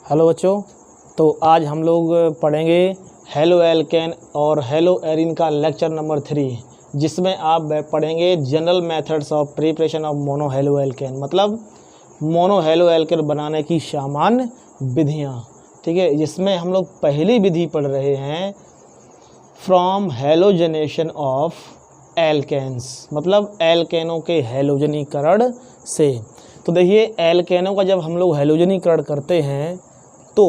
Hello बच्चों, तो आज हम लोग पढ़ेंगे हेलो एल्केन और हेलो एरिन का लेक्चर नंबर 3, जिसमें आप पढ़ेंगे general methods of preparation of mono halo alkane, मतलब मोनो हेलो एल्केन बनाने की सामान्य विधियाँ। ठीक है, जिसमें हम लोग पहली विधि पढ़ रहे हैं फ्रॉम हेलोजनेशन ऑफ एल्केन्स, मतलब एल्केनों के हेलोजनीकरण से। तो देखिए, एल्केनों का जब हम लोग हेलोजनीकरण करते हैं तो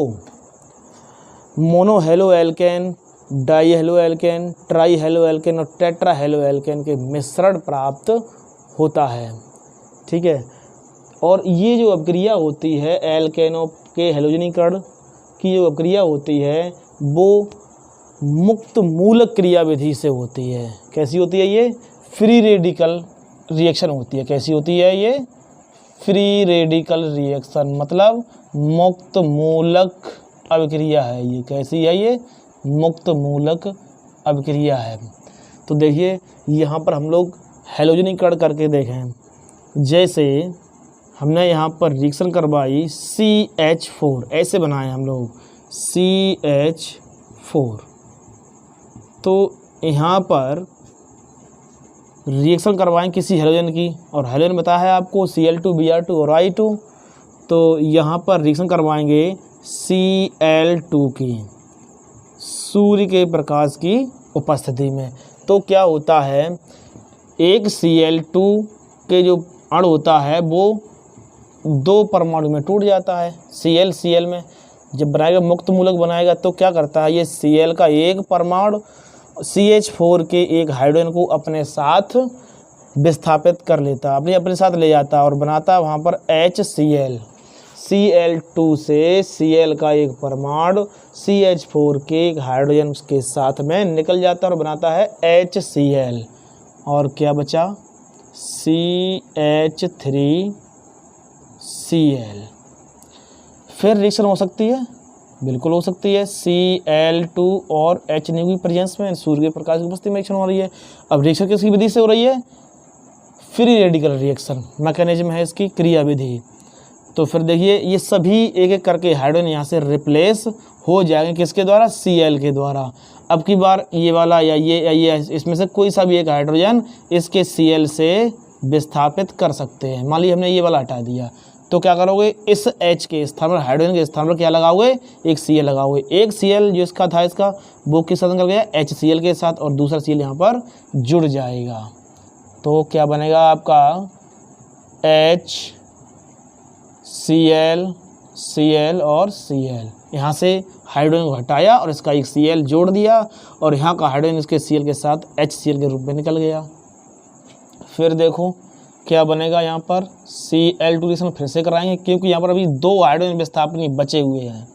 mono halo alkane, die halo alkane, try halo alkane और टेट्रा हेलो एल्केन के मिश्रण प्राप्त होता है। ठीक है, और ये जो अभिक्रिया होती है एल्केनों के हेलोजनीकरण की, जो अभिक्रिया होती है वो मुक्त मूलक क्रिया विधि से होती है। कैसी होती है ये? फ्री रेडिकल रिएक्शन होती है। कैसी होती है ये? फ्री रेडिकल रिएक्शन, मतलब मुक्त मूलक अभिक्रिया है ये। कैसी है ये? मुक्त मूलक अभिक्रिया है। तो देखिए, यहाँ पर हम लोग हेलोजनीकरण करके देखें। जैसे हमने यहाँ पर रिएक्शन करवाई CH4, ऐसे बनाए हम लोग CH4। तो यहाँ पर रिएक्शन करवाएं किसी हेलोजन की, और हेलोजन बताया है आपको Cl2 Br2 और I2। तो यहाँ पर रिएक्शन करवाएंगे Cl2 की सूर्य के प्रकाश की उपस्थिति में। तो क्या होता है, एक Cl2 के जो अणु होता है वो दो परमाणु में टूट जाता है। Cl में जब बनाएगा, मुक्त मूलक बनाएगा, तो क्या करता है ये Cl का एक परमाणु CH4 के एक हाइड्रोजन को अपने साथ विस्थापित कर लेता, अपने साथ ले जाता और बनाता वहाँ पर HCl। Cl2 से Cl का एक परमाणु CH4 के एक हाइड्रोजन के साथ में निकल जाता और बनाता है HCl। और क्या बचा? CH3Cl। फिर रिएक्शन हो सकती है, बिल्कुल हो सकती है। Cl2 और H की प्रेजेंस में सूर्य के प्रकाश की उपस्थिति में रिएक्शन हो रही है। अब रिएक्शन किसकी विधि से हो रही है? फ्री रेडिकल रिएक्शन मैकेनिज्म है इसकी, क्रिया विधि। तो फिर देखिए, ये सभी एक एक करके हाइड्रोजन यहाँ से रिप्लेस हो जाएंगे। किसके द्वारा? Cl के द्वारा। अब की बार ये वाला या ये इसमें से कोई सा भी एक हाइड्रोजन इसके Cl से विस्थापित कर सकते हैं। मान लीजिए हमने ये वाला हटा दिया, तो क्या करोगे? इस H के स्थान पर, हाइड्रोजन के स्थान पर क्या लगाओगे? एक Cl लगाओगे। एक Cl जो इसका था, इसका वो किस साथ निकल गया? HCl के साथ, और दूसरा Cl यहाँ पर जुड़ जाएगा। तो क्या बनेगा आपका? HCl, Cl और Cl। यहाँ से हाइड्रोजन को हटाया और इसका एक Cl जोड़ दिया, और यहाँ का हाइड्रोजन इसके Cl के साथ HCl के रूप में निकल गया। फिर देखो क्या बनेगा, यहाँ पर Cl2 रिएक्शन फिर से कराएंगे, क्योंकि यहाँ पर अभी दो हाइड्रोजन विस्थापन बचे हुए हैं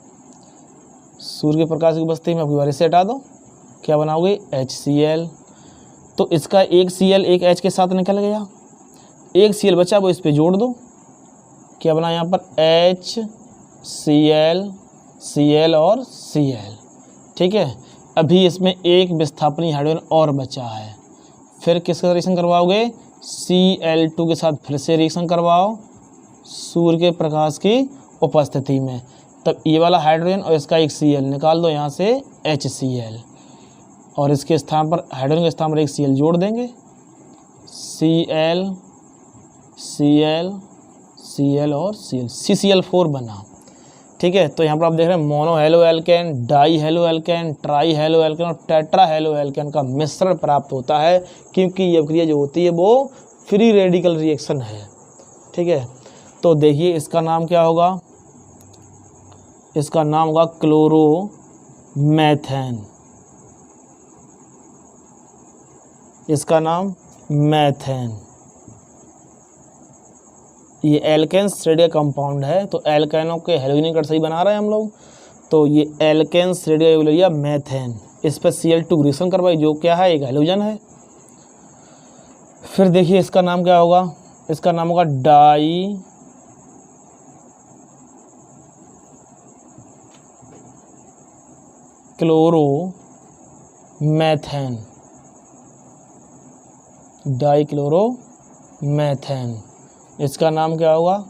सूर्य के प्रकाश की उपस्थिति में। अभी बार इसे हटा दो, क्या बनाओगे? HCl। तो इसका एक Cl एक H के साथ निकल गया, एक Cl बचा, वो इस पे जोड़ दो। क्या बना यहाँ पर? HCl, Cl और Cl। ठीक है, अभी इसमें एक विस्थापनी हाइड्रोजन और बचा है। फिर किसका रिएक्शन करवाओगे? Cl2 के साथ फिर से रिएक्शन करवाओ सूर्य के प्रकाश की उपस्थिति में। तब ये वाला हाइड्रोजन और इसका एक Cl निकाल दो यहाँ से HCl, और इसके स्थान पर, हाइड्रोजन के स्थान पर एक Cl जोड़ देंगे। Cl, Cl, Cl और Cl, CCl4 बना। ठीक है, तो यहाँ पर आप देख रहे हैं mono halo alkane, die halo alkane, try halo alkane और टेट्रा हेलो एल्केन का मिश्रण प्राप्त होता है, क्योंकि ये अभिक्रिया जो होती है वो फ्री रेडिकल रिएक्शन है। ठीक है, तो देखिए इसका नाम क्या होगा? इसका नाम होगा क्लोरोमेथेन। इसका नाम मेथेन। ये एल्केन श्रेणिक कंपाउंड है, तो एल्केनों के हेलोजनीकरण सही बना रहे हैं हम लोग। तो ये एल्केन श्रेणिक मेथेन, इस पर Cl2 रिएक्शन करवाई, जो क्या है? एक हेलोजन है। फिर देखिए इसका नाम क्या होगा? इसका नाम होगा डाई क्लोरोमेथेन। डाई क्लोरोमेथेन, इसका नाम क्या होगा?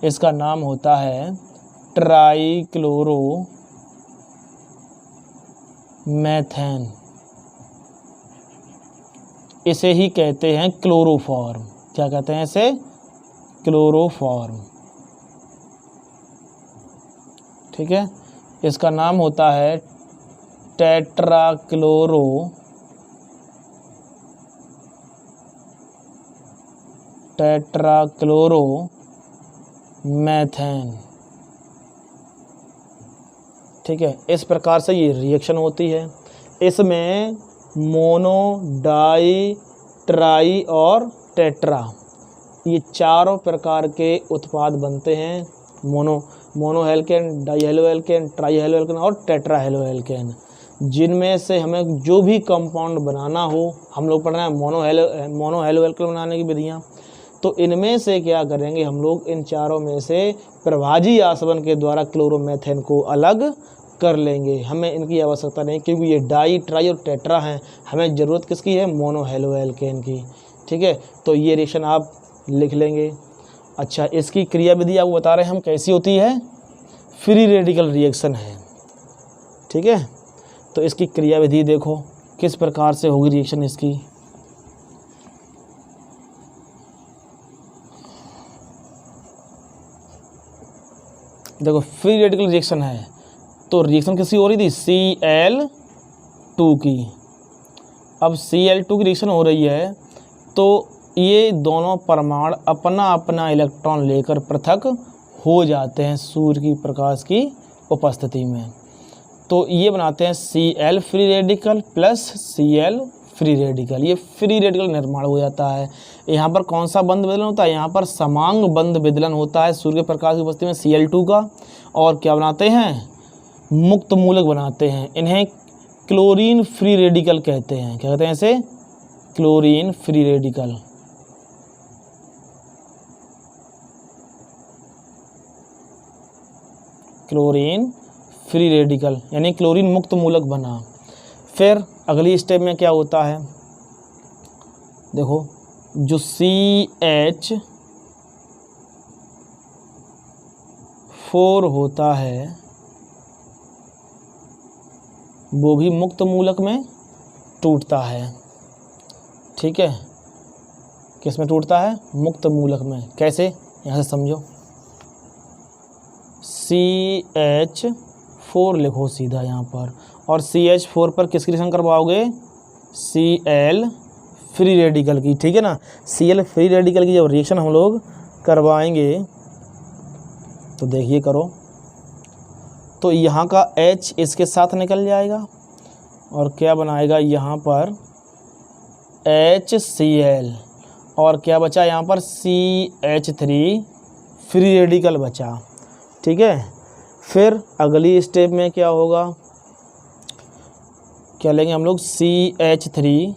इसका नाम होता है ट्राईक्लोरोमेथेन, इसे ही कहते हैं क्लोरोफॉर्म। क्या कहते हैं इसे? क्लोरोफॉर्म। ठीक है, इसका नाम होता है टेट्राक्लोरोमेथेन। ठीक है, इस प्रकार से ये रिएक्शन होती है। इसमें मोनो, डाई, ट्राई और टेट्रा, ये चारों प्रकार के उत्पाद बनते हैं। Mono haloalkane, di haloalkane, tri haloalkane और टेट्रा हेलोएल्केन, जिनमें से हमें जो भी कंपाउंड बनाना हो, हम लोग पढ़ रहे हैं मोनो हेलोएल्केन बनाने की विधियाँ, तो इनमें से क्या करेंगे हम लोग, इन चारों में से प्रभाजी आसवन के द्वारा क्लोरोमेथेन को अलग कर लेंगे। हमें इनकी आवश्यकता नहीं, क्योंकि ये डाई, ट्राई और टेट्रा हैं। हमें ज़रूरत किसकी है? मोनो हेलोएल्केन की। ठीक है, तो ये रिएक्शन आप लिख लेंगे। अच्छा, इसकी क्रियाविधि आपको बता रहे हैं हम कैसी होती है, फ्री रेडिकल रिएक्शन है। ठीक है, तो इसकी क्रियाविधि देखो किस प्रकार से होगी रिएक्शन इसकी। देखो, फ्री रेडिकल रिएक्शन है, तो रिएक्शन किसकी हो रही थी? Cl2 की। अब Cl2 की रिएक्शन हो रही है, तो ये दोनों परमाणु अपना अपना इलेक्ट्रॉन लेकर पृथक हो जाते हैं सूर्य की प्रकाश की उपस्थिति में। तो ये बनाते हैं Cl free radical plus Cl free radical. ये फ्री रेडिकल निर्माण हो जाता है। यहाँ पर कौन सा बंध विदलन होता है? यहाँ पर समांग बंध विदलन होता है सूर्य प्रकाश की उपस्थिति में Cl2 का। और क्या बनाते हैं? मुक्त मूलक बनाते हैं। इन्हें क्लोरीन फ्री रेडिकल कहते हैं। क्या कहते हैं इसे? Chlorine free radical. Chlorine free radical यानी क्लोरीन मुक्त मूलक बना। फिर अगली स्टेप में क्या होता है? देखो, जो CH4 होता है वो भी मुक्त मूलक में टूटता है। ठीक है, किस में टूटता है? मुक्त मूलक में। कैसे? यहाँ से समझो। CH4 लिखो सीधा यहाँ पर, और CH4 पर किसकी रिएक्शन करवाओगे? Cl फ्री रेडिकल की। ठीक है ना, Cl फ्री रेडिकल की जब रिएक्शन हम लोग करवाएंगे तो देखिए करो, तो यहाँ का H इसके साथ निकल जाएगा और क्या बनाएगा यहाँ पर? HCl। और क्या बचा यहाँ पर? CH3 फ्री रेडिकल बचा। ठीक है, फिर अगली स्टेप में क्या होगा? क्या लेंगे हम लोग? CH3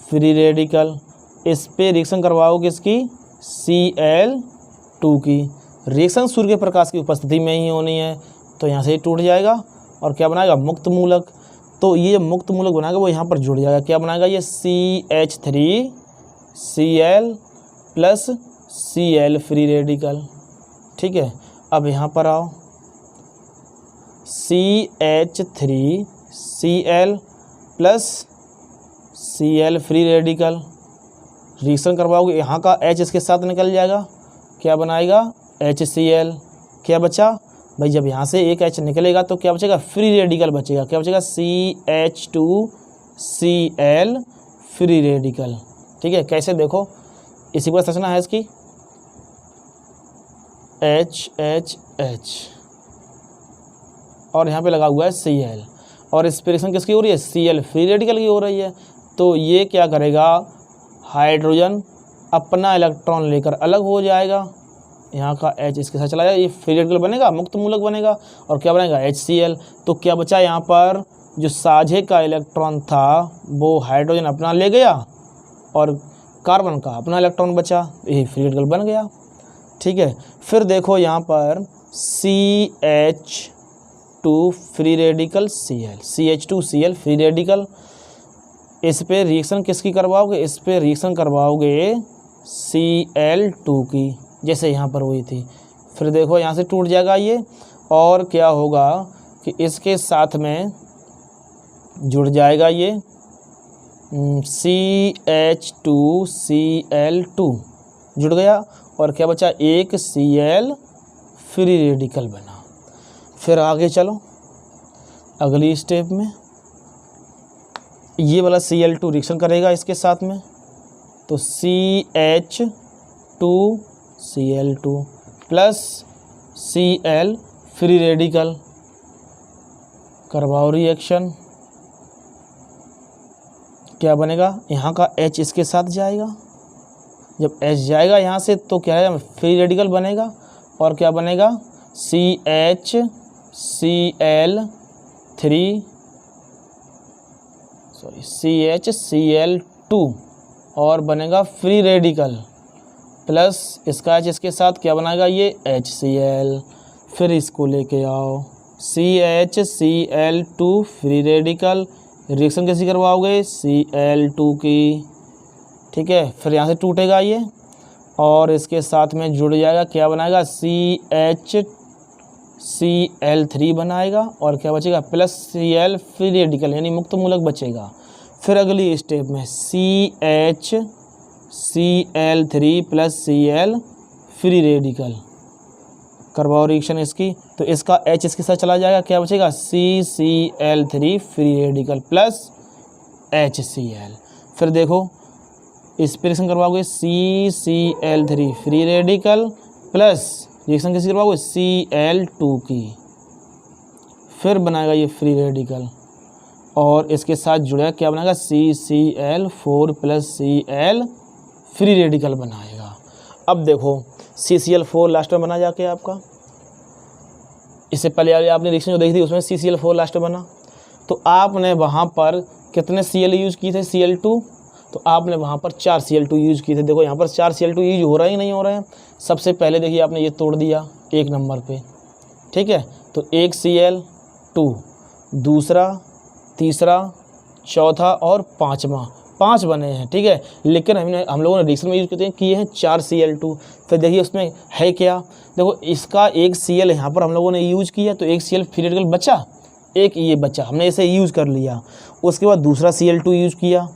फ्री रेडिकल, इस पे रिएक्शन करवाओ किसकी? Cl2 की। रिएक्शन सूर्य प्रकाश की उपस्थिति में ही होनी है, तो यहाँ से ही टूट जाएगा और क्या बनाएगा? मुक्त मूलक। तो ये मुक्त मूलक बनाएगा वो यहाँ पर जुड़ जाएगा। क्या बनाएगा ये? CH3Cl plus Cl free radical. ठीक है, अब यहाँ पर आओ, CH3Cl plus Cl free radical reaction करवाओगे, यहाँ का H इसके साथ निकल जाएगा। क्या बनाएगा? HCl। क्या बचा भाई? जब यहाँ से एक H निकलेगा तो क्या बचेगा? फ्री रेडिकल बचेगा। क्या बचेगा? CH2Cl free radical. ठीक है, कैसे? देखो, इसी पर संरचना है इसकी, HHH और यहाँ पे लगा हुआ है Cl, और इस पे रिएक्शन किसकी हो रही है? Cl फ्री रेडिकल की हो रही है। तो ये क्या करेगा? हाइड्रोजन अपना इलेक्ट्रॉन लेकर अलग हो जाएगा, यहाँ का H इसके साथ चला जाएगा, ये फ्री रेडिकल बनेगा, मुक्त मूलक बनेगा, और क्या बनेगा? HCl। तो क्या बचा यहाँ पर? जो साझे का इलेक्ट्रॉन था वो हाइड्रोजन अपना ले गया और कार्बन का अपना इलेक्ट्रॉन बचा, यही फ्री रेडिकल बन गया। ठीक है, फिर देखो यहाँ पर CH2 free radical Cl, CH2Cl free radical, इस पे रिएक्शन किसकी करवाओगे? इस पे रिएक्शन करवाओगे Cl2 की, जैसे यहाँ पर हुई थी। फिर देखो यहाँ से टूट जाएगा ये, और क्या होगा कि इसके साथ में जुड़ जाएगा ये CH2Cl2 जुड़ गया, और क्या बचा, एक Cl फ्री रेडिकल बना। फिर आगे चलो अगली स्टेप में, ये वाला Cl2 रिएक्शन करेगा इसके साथ में, तो CH2Cl2 plus Cl free radical, करवाओ रिएक्शन। क्या बनेगा, यहाँ का H इसके साथ जाएगा, जब H जाएगा यहाँ से तो क्या है, फ्री रेडिकल बनेगा, और क्या बनेगा, CHCl2 और बनेगा फ्री रेडिकल, प्लस इसका H इसके साथ क्या बनाएगा, ये HCl। फिर इसको लेके आओ, CHCl2 फ्री रेडिकल, रिएक्शन कैसी करवाओगे, Cl2 की, ठीक है। फिर यहाँ से टूटेगा ये, और इसके साथ में जुड़ जाएगा, क्या बनाएगा, CHCl3 बनाएगा, और क्या बचेगा, प्लस Cl फ्री रेडिकल यानी मुक्त मूलक बचेगा। फिर अगली स्टेप में CHCl3 plus Cl free radical, करवाओ रिएक्शन इसकी, तो इसका H इसके साथ चला जाएगा, क्या बचेगा, CCl3 free radical plus HCl। फिर देखो इस पर रिएक्शन करवाओगे, CCl3 free radical plus reaction किसी करवाओगे, Cl2 की, फिर बनाएगा ये फ्री रेडिकल, और इसके साथ जुड़ेगा, क्या बनाएगा, CCl4 plus Cl free radical बनाएगा। अब देखो CCl4 लास्ट में बना जाके आपका, इससे पहले आपने रिएक्शन जो देखी थी उसमें CCl4 लास्ट में बना, तो आपने वहाँ पर कितने Cl यूज़ किए थे, Cl2, तो आपने वहाँ पर 4 Cl2 यूज़ किए थे। देखो यहाँ पर 4 Cl2 यूज हो रहा है नहीं हो रहा है। सबसे पहले देखिए आपने ये तोड़ दिया 1 नंबर पे, ठीक है, तो एक Cl2, दूसरा, तीसरा, चौथा और पाँचवा, 5 बने हैं, ठीक है। लेकिन हम लोगों ने रिएक्शन में यूज़ किए हैं 4 Cl2। फिर देखिए उसमें है क्या, देखो इसका एक Cl यहाँ पर हम लोगों ने यूज़ किया, तो एक Cl फ्री रेडिकल बचा, एक ये बचा, हमने इसे यूज़ कर लिया। उसके बाद दूसरा Cl2 यूज़ किया,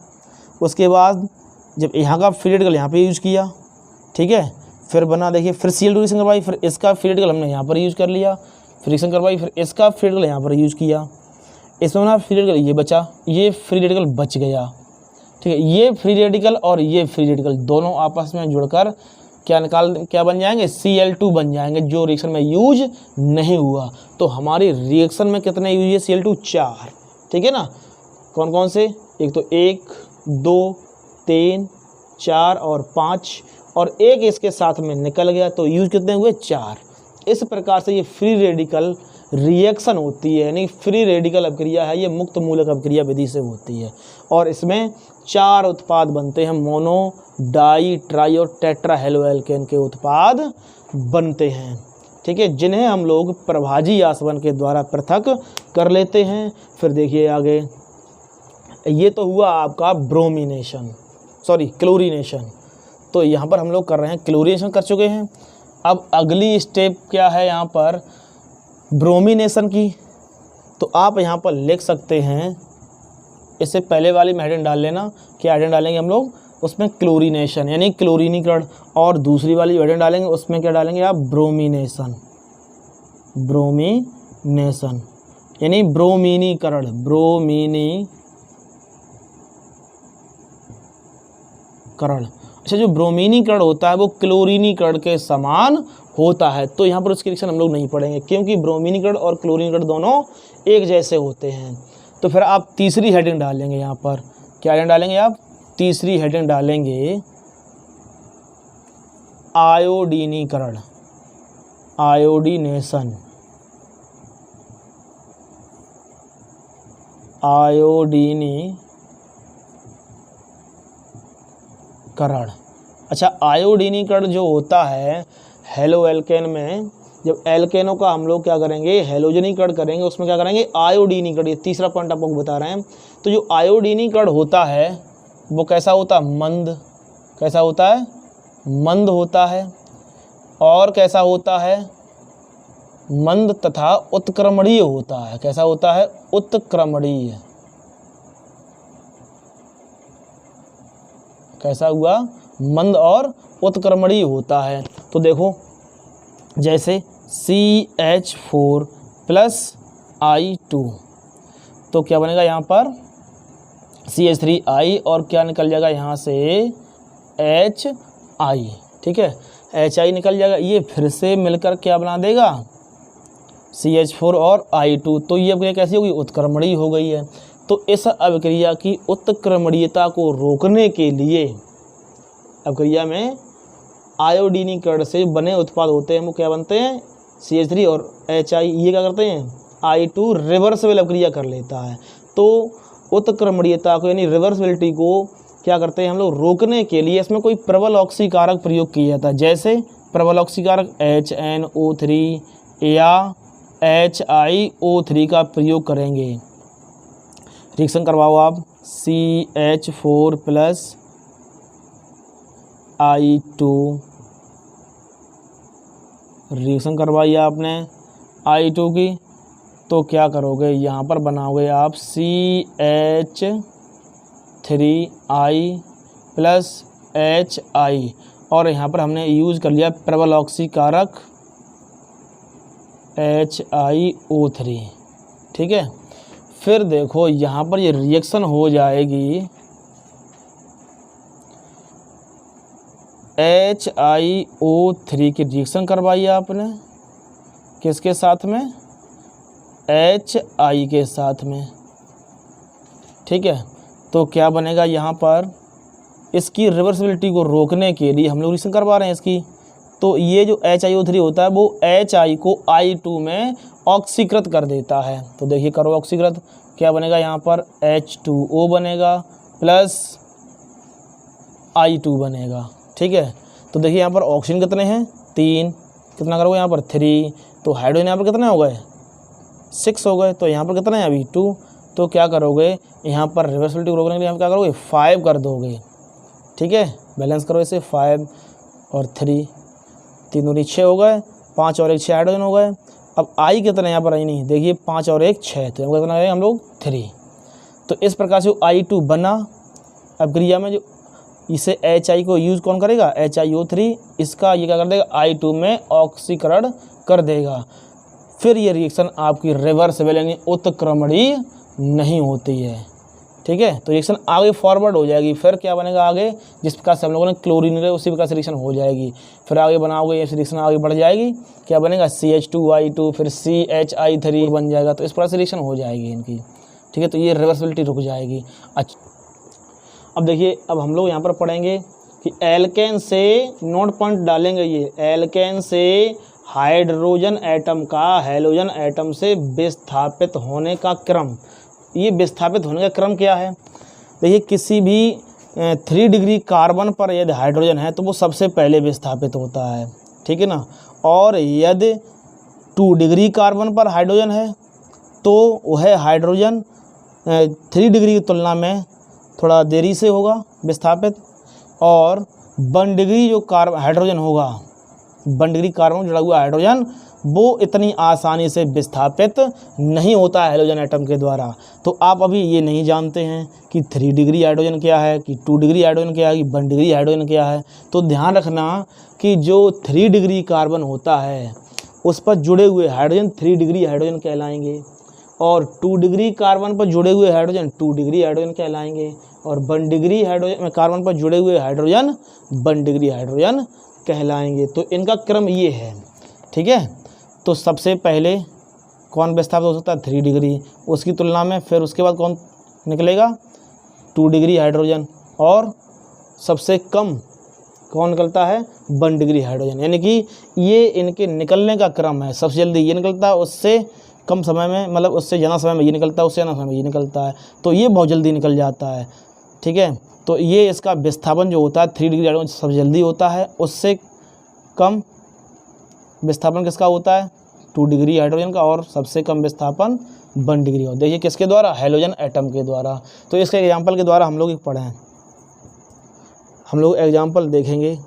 उसके बाद जब यहाँ का फ्री रेडिकल यहाँ पे यूज़ किया, ठीक है, फिर बना देखिए, फिर Cl2 रिएक्शन करवाई, फिर इसका फ्री रेडिकल हमने यहाँ पर यूज़ कर लिया, फिर रिएक्शन करवाई, फिर इसका फ्री रेडिकल यहाँ पर यूज़ किया, इसमें ना फ्री रेडिकल ये बचा, ये फ्री रेडिकल बच गया, ठीक है। ये फ्री रेडिकल और ये फ्री रेडिकल दोनों आपस में जुड़कर क्या बन जाएंगे, Cl2 बन जाएंगे, जो रिएक्शन में यूज नहीं हुआ। तो हमारी रिएक्शन में कितने यूज है, Cl2 4, ठीक है ना। कौन कौन से, एक तो 1, 2, 3, 4 और 5, और एक इसके साथ में निकल गया, तो यूज कितने हुए, 4। इस प्रकार से ये फ्री रेडिकल रिएक्शन होती है, यानी फ्री रेडिकल अभिक्रिया है, ये मुक्त मूलक अभिक्रिया विधि से होती है, और इसमें 4 उत्पाद बनते हैं, मोनो, डाई, ट्राई और टेट्रा हेलोएल्केन के उत्पाद बनते हैं, ठीक है, जिन्हें हम लोग प्रभाजी आसवन के द्वारा पृथक कर लेते हैं। फिर देखिए आगे, ये तो हुआ आपका क्लोरीनेशन। तो यहाँ पर हम लोग कर रहे हैं, क्लोरीनेशन कर चुके हैं। अब अगली स्टेप क्या है यहाँ पर, ब्रोमिनेशन की। तो आप यहाँ पर लिख सकते हैं, इससे पहले वाली में हेडिंग डाल लेना, क्या हेडिंग डालेंगे हम लोग उसमें, क्लोरीनेशन यानी क्लोरीनीकरण, और दूसरी वाली हेडिंग डालेंगे उसमें क्या डालेंगे आप, ब्रोमिनेशन यानी ब्रोमीनीकरण, अच्छा, जो ब्रोमीनीकरण होता है वो क्लोरीनीकरण के समान होता है। तो यहाँ पर उसकी रिएक्शन हम लोग नहीं पढ़ेंगे, क्योंकि ब्रोमीनीकरण और क्लोरीनीकरण दोनों एक जैसे होते हैं। तो फिर आप तीसरी हेडिंग डालेंगे, यहाँ पर क्या हेडिंग डालेंगे आप, तीसरी हेडिंग डालेंगे आयोडीनीकरण, आयोडीनीकरण। अच्छा, आयोडीनीकरण जो होता है हेलोएल्केन में, जब एल्केनों का हम लोग क्या करेंगे, हेलोजनीकरण करेंगे, उसमें क्या करेंगे, आयोडीनीकरण। ये तीसरा पॉइंट आपको बता रहे हैं। तो जो आयोडीनीकरण होता है वो कैसा होता है, मंद, कैसा होता है, मंद होता है, और कैसा होता है, मंद तथा उत्क्रमणीय होता है। कैसा होता है? उत्क्रमणीय। कैसा हुआ? मंद और उत्क्रमणीय होता है। तो देखो जैसे CH4 प्लस I2, तो क्या बनेगा यहाँ पर? CH3I और क्या निकल जाएगा यहाँ से? HI। ठीक है, HI निकल जाएगा। ये फिर से मिलकर क्या बना देगा? CH4 और I2। तो ये अभिक्रिया कैसी होगी? उत्क्रमणीय हो गई है। तो इस अभिक्रिया की उत्क्रमणीयता को रोकने के लिए अभिक्रिया में आयोडीनीकरण से बने उत्पाद होते हैं, वो क्या बनते हैं? CH3 और HI। ये क्या करते हैं? I2 रिवर्सिबल अभिक्रिया कर लेता है। तो उत्क्रमणीयता को यानी रिवर्सिबिलिटी को क्या करते हैं हम लोग? रोकने के लिए इसमें कोई प्रबल ऑक्सीकारक प्रयोग किया जाता है। जैसे प्रबल ऑक्सीकारक HNO3 या HiO3 का प्रयोग करेंगे। रिएक्शन करवाओ आप। CH4 प्लस I2 रिएक्शन करवाई आपने I2 की, तो क्या करोगे? यहाँ पर बनाओगे आप CH3I प्लस HI और यहाँ पर हमने यूज़ कर लिया प्रबल ऑक्सीकारक HiO3। ठीक है, फिर देखो यहाँ पर ये रिएक्शन हो जाएगी HiO3 की रिएक्शन करवाई आपने किसके साथ में? HI के साथ में। ठीक है, तो क्या बनेगा यहाँ पर? इसकी रिवर्सिबिलिटी को रोकने के लिए हम लोग रिएक्शन करवा रहे हैं इसकी। तो ये जो HiO3 होता है वो HI को I2 में ऑक्सीकृत कर देता है। तो देखिए करो ऑक्सीकृत, क्या बनेगा यहाँ पर? H2O बनेगा प्लस I2 बनेगा। ठीक है, तो देखिए यहाँ पर ऑक्सीजन कितने हैं? 3। कितना करोगे यहाँ पर? 3। तो हाइड्रोजन यहाँ पर कितने हो गए? 6 हो गए। तो यहाँ पर कितना है अभी? 2। तो क्या करोगे यहाँ पर? रिवर्सिबिलिटी को रोकने के लिए यहाँ क्या करोगे? 5 कर दोगे। ठीक है, बैलेंस करो इसे। 5 और 3, 3 दूनी 6 हो गए। 5 और 1 6 हाइड्रोजन हो गए। अब I कितना यहाँ पर? आई नहीं, देखिए 5 और 1 6, तो कितना करेंगे हम लोग? 3। तो इस प्रकार से I2 बना। अब क्रिया में जो इसे HI को यूज़ कौन करेगा? HiO3। इसका ये क्या कर देगा? I2 में ऑक्सीकरण कर देगा। फिर ये रिएक्शन आपकी रिवर्सिबल यानी उत्क्रमणीय नहीं होती है। ठीक है, तो रिएक्शन आगे फॉरवर्ड हो जाएगी। फिर क्या बनेगा आगे? जिस प्रकार से हम लोगों ने क्लोरीन लिया उसी प्रकार से रिएक्शन हो जाएगी। फिर आगे बनाओगे, ये रिएक्शन आगे बढ़ जाएगी। क्या बनेगा? CH2I2 फिर CHI3 बन जाएगा। तो इस प्रकार से रिएक्शन हो जाएगी इनकी। ठीक है, तो ये रिवर्सिबिलिटी रुक जाएगी। अच्छा, अब देखिए, अब हम लोग यहाँ पर पढ़ेंगे कि एल्केन से नोट पॉइंट डालेंगे। ये एल्केन से हाइड्रोजन एटम का हैलोजन एटम से विस्थापित होने का क्रम। ये विस्थापित होने का क्रम क्या है? देखिए, किसी भी 3 डिग्री कार्बन पर यदि हाइड्रोजन है तो वो सबसे पहले विस्थापित होता है। ठीक है ना। और यदि 2 डिग्री कार्बन पर हाइड्रोजन है तो वह हाइड्रोजन 3 डिग्री की तुलना में थोड़ा देरी से होगा विस्थापित। और 1 डिग्री जो हाइड्रोजन होगा, 1 डिग्री कार्बन जुड़ा हुआ हाइड्रोजन, वो इतनी आसानी से विस्थापित नहीं होता है हैलोजन एटम के द्वारा। तो आप अभी ये नहीं जानते हैं कि 3 डिग्री हाइड्रोजन क्या है, कि 2 डिग्री हाइड्रोजन क्या है, कि 1 डिग्री हाइड्रोजन क्या है। तो ध्यान रखना कि जो 3 डिग्री कार्बन होता है उस पर जुड़े हुए हाइड्रोजन 3 डिग्री हाइड्रोजन कहलाएंगे, और 2 डिग्री कार्बन पर जुड़े हुए हाइड्रोजन 2 डिग्री हाइड्रोजन कहलाएंगे, और 1 डिग्री हाइड्रोजन कार्बन पर जुड़े हुए हाइड्रोजन 1 डिग्री हाइड्रोजन कहलाएंगे। तो इनका क्रम ये है। ठीक है, तो सबसे पहले कौन विस्थापित हो सकता है? 3 डिग्री। उसकी तुलना में फिर उसके बाद कौन निकलेगा? 2 डिग्री हाइड्रोजन। और सबसे कम कौन निकलता है? 1 डिग्री हाइड्रोजन। यानी कि ये इनके निकलने का क्रम है। सबसे जल्दी ये निकलता है, उससे कम समय में, मतलब उससे ज़्यादा समय में ये निकलता है, उससे ज़्यादा समय में ये निकलता है। तो ये बहुत जल्दी निकल जाता है। ठीक है, तो ये इसका विस्थापन जो होता है 3 डिग्री हाइड्रोजन सबसे जल्दी होता है। उससे कम विस्थापन किसका होता है? 2 डिग्री हाइड्रोजन का। और सबसे कम विस्थापन 1 डिग्री हो। देखिए किसके द्वारा? हैलोजन एटम के द्वारा। तो इसके एग्जाम्पल के द्वारा हम लोग एक पढ़े हैं, हम लोग एग्जाम्पल देखेंगे।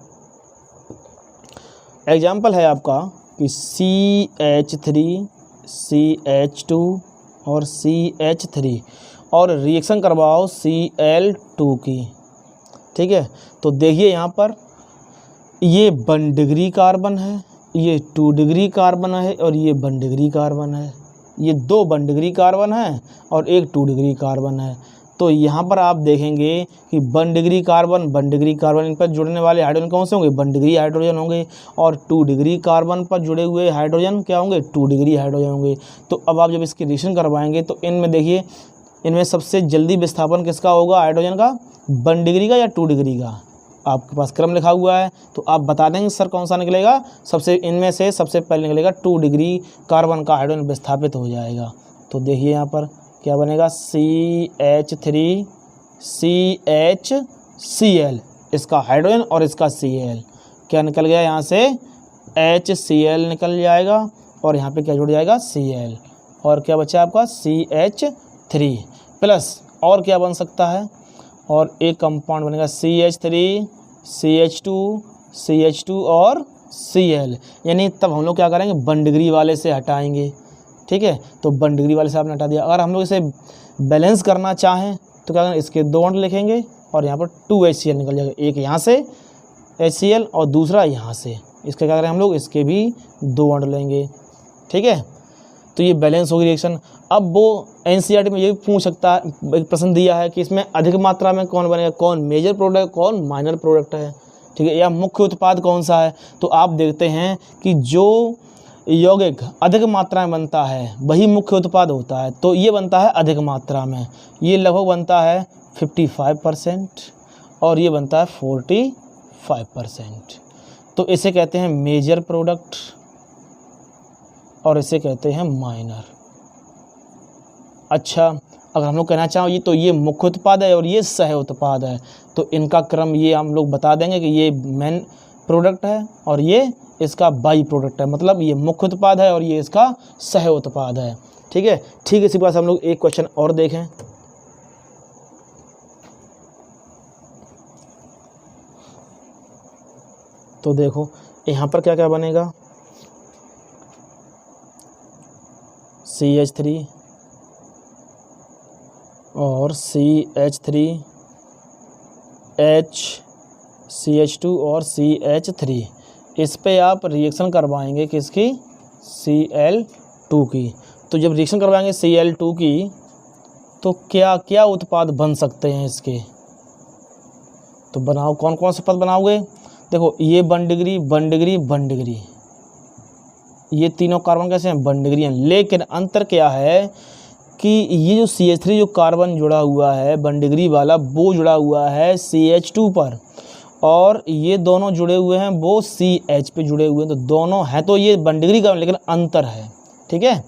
एग्जाम्पल है आपका कि CH3 CH2 और CH3 और रिएक्शन करवाओ Cl2 की। ठीक है, तो देखिए यहाँ पर ये 1 डिग्री कार्बन है, ये 2 डिग्री कार्बन है और ये 1 डिग्री कार्बन है। ये 2 1 डिग्री कार्बन है और एक 2 डिग्री कार्बन है। तो यहाँ पर आप देखेंगे कि 1 डिग्री कार्बन 1 डिग्री कार्बन, इन पर जुड़ने वाले हाइड्रोजन कौन से होंगे? 1 डिग्री हाइड्रोजन होंगे। और 2 डिग्री कार्बन पर जुड़े हुए हाइड्रोजन क्या होंगे? 2 डिग्री हाइड्रोजन होंगे। तो अब आप जब इसकी रिएक्शन करवाएंगे तो इनमें देखिए, इनमें सबसे जल्दी विस्थापन किसका होगा हाइड्रोजन का? 1 डिग्री का या 2 डिग्री का? आपके पास क्रम लिखा हुआ है तो आप बता देंगे सर कौन सा निकलेगा। सबसे इनमें से सबसे पहले निकलेगा 2 डिग्री कार्बन का हाइड्रोजन विस्थापित हो जाएगा। तो देखिए यहाँ पर क्या बनेगा? CH3 CHCl, इसका हाइड्रोजन और इसका Cl क्या निकल गया? यहाँ से HCl निकल जाएगा और यहाँ पे क्या जुड़ जाएगा? Cl। और क्या बचा आपका? CH3 प्लस और क्या बन सकता है? और एक कंपाउंड बनेगा CH3 CH2 CH2 और Cl। यानी तब हम लोग क्या करेंगे? 1 डिग्री वाले से हटाएंगे। ठीक है, तो 1 डिग्री वाले से आपने हटा दिया। अगर हम लोग इसे बैलेंस करना चाहें तो क्या करेंगे? इसके 2 बॉन्ड लिखेंगे और यहाँ पर 2 HCl निकल जाएगा। एक यहाँ से HCl और दूसरा यहाँ से। इसके क्या करें हम लोग? इसके भी 2 बॉन्ड लेंगे। ठीक है, तो ये बैलेंस होगी रिएक्शन। अब वो NCERT में ये भी पूछ सकता है, एक प्रश्न दिया है कि इसमें अधिक मात्रा में कौन बनेगा? कौन मेजर प्रोडक्ट, कौन माइनर प्रोडक्ट है? ठीक है, या मुख्य उत्पाद कौन सा है? तो आप देखते हैं कि जो यौगिक अधिक मात्रा में बनता है वही मुख्य उत्पाद होता है। तो ये बनता है अधिक मात्रा में, ये लगभग बनता है 55% और ये बनता है 45%। तो इसे कहते हैं मेजर प्रोडक्ट और इसे कहते हैं माइनर। अच्छा, अगर हम लोग कहना चाहें ये तो ये मुख्य उत्पाद है और ये सह उत्पाद है, तो इनका क्रम ये हम लोग बता देंगे कि ये मेन प्रोडक्ट है और ये इसका बाई प्रोडक्ट है। मतलब ये मुख्य उत्पाद है और ये इसका सह उत्पाद है। ठीक है, ठीक है। इसी प्रकार से हम लोग एक क्वेश्चन और देखें। तो देखो यहाँ पर क्या क्या बनेगा? CH3 और CH3 CH2 और CH3, इस पे आप रिएक्शन करवाएंगे किसकी? Cl2 की। तो जब रिएक्शन करवाएंगे Cl2 की तो क्या क्या उत्पाद बन सकते हैं इसके? तो बनाओ, कौन कौन से पद बनाओगे? देखो ये 1 डिग्री 1 डिग्री 1 डिग्री, ये तीनों कार्बन कैसे हैं? 1 डिग्री हैं। लेकिन अंतर क्या है कि ये जो CH3 जो कार्बन जुड़ा हुआ है 1 डिग्री वाला, वो जुड़ा हुआ है CH2 पर, और ये दोनों जुड़े हुए हैं वो CH पे जुड़े हुए हैं। तो दोनों हैं तो ये 1 डिग्री का, लेकिन अंतर है। ठीक है,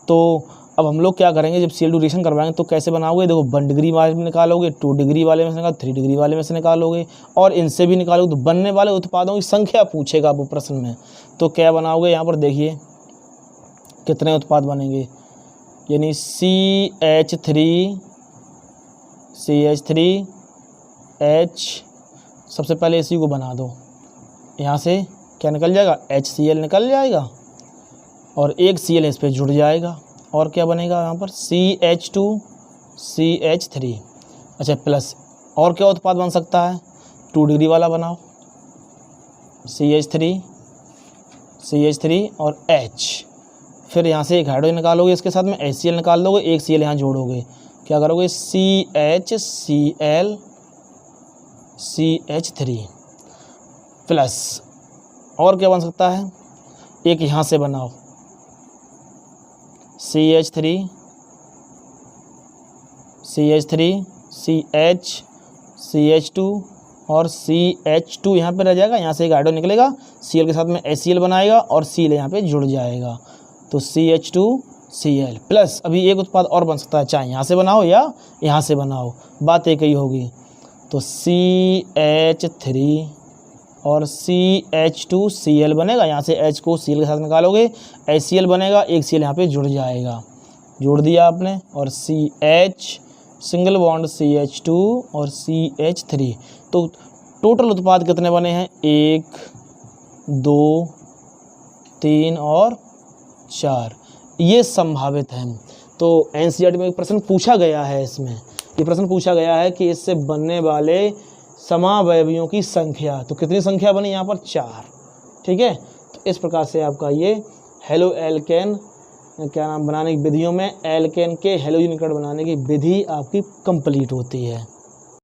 तो अब हम लोग क्या करेंगे? जब Cl2 रिएक्शन करवाएंगे तो कैसे बनाओगे? देखो 1 डिग्री वाले में निकालोगे, 2 डिग्री वाले में से निकालोगे, 3 डिग्री वाले में से निकालोगे और इनसे भी निकालोगे। तो बनने वाले उत्पादों की संख्या पूछेगा वो प्रश्न में। तो क्या बनाओगे? यहाँ पर देखिए कितने उत्पाद बनेंगे। यानी CH3 H, सबसे पहले इसी को बना दो। यहाँ से क्या निकल जाएगा? HCl निकल जाएगा और एक Cl इस पर जुड़ जाएगा। और क्या बनेगा यहाँ पर? CH2 CH3। अच्छा, प्लस और क्या उत्पाद बन सकता है? 2 डिग्री वाला बनाओ, CH3 और H। फिर यहाँ से एक हाइड्रोजन निकालोगे, इसके साथ में HCl निकाल दोगे, एक Cl यहाँ जोड़ोगे। क्या करोगे? CHCl CH3 प्लस और क्या बन सकता है? एक यहाँ से बनाओ, CH3 CH CH2 और CH2 यहाँ पे रह जाएगा। यहाँ से एक हाइड्रोजन निकलेगा, Cl के साथ में HCl बनाएगा और Cl यहाँ पे जुड़ जाएगा। तो CH2Cl प्लस अभी एक उत्पाद और बन सकता है, चाहे यहाँ से बनाओ या यहाँ से बनाओ, बात एक ही होगी। तो CH3 और CH2Cl बनेगा। यहाँ से H को Cl के साथ निकालोगे, HCl बनेगा, एक Cl यहाँ पे जुड़ जाएगा, जोड़ दिया आपने। और CH सिंगल बॉन्ड CH2 और CH3। तो टोटल उत्पाद कितने बने हैं? 1 2 3 और 4, ये संभावित हैं। तो एनसीईआरटी में एक प्रश्न पूछा गया है, इसमें ये प्रश्न पूछा गया है कि इससे बनने वाले समावयवियों की संख्या, तो कितनी संख्या बनी यहाँ पर 4, ठीक है। तो इस प्रकार से आपका ये हेलो एल्केन क्या नाम बनाने की विधियों में एल्केन के हेलोजन बनाने की विधि आपकी कंप्लीट होती है।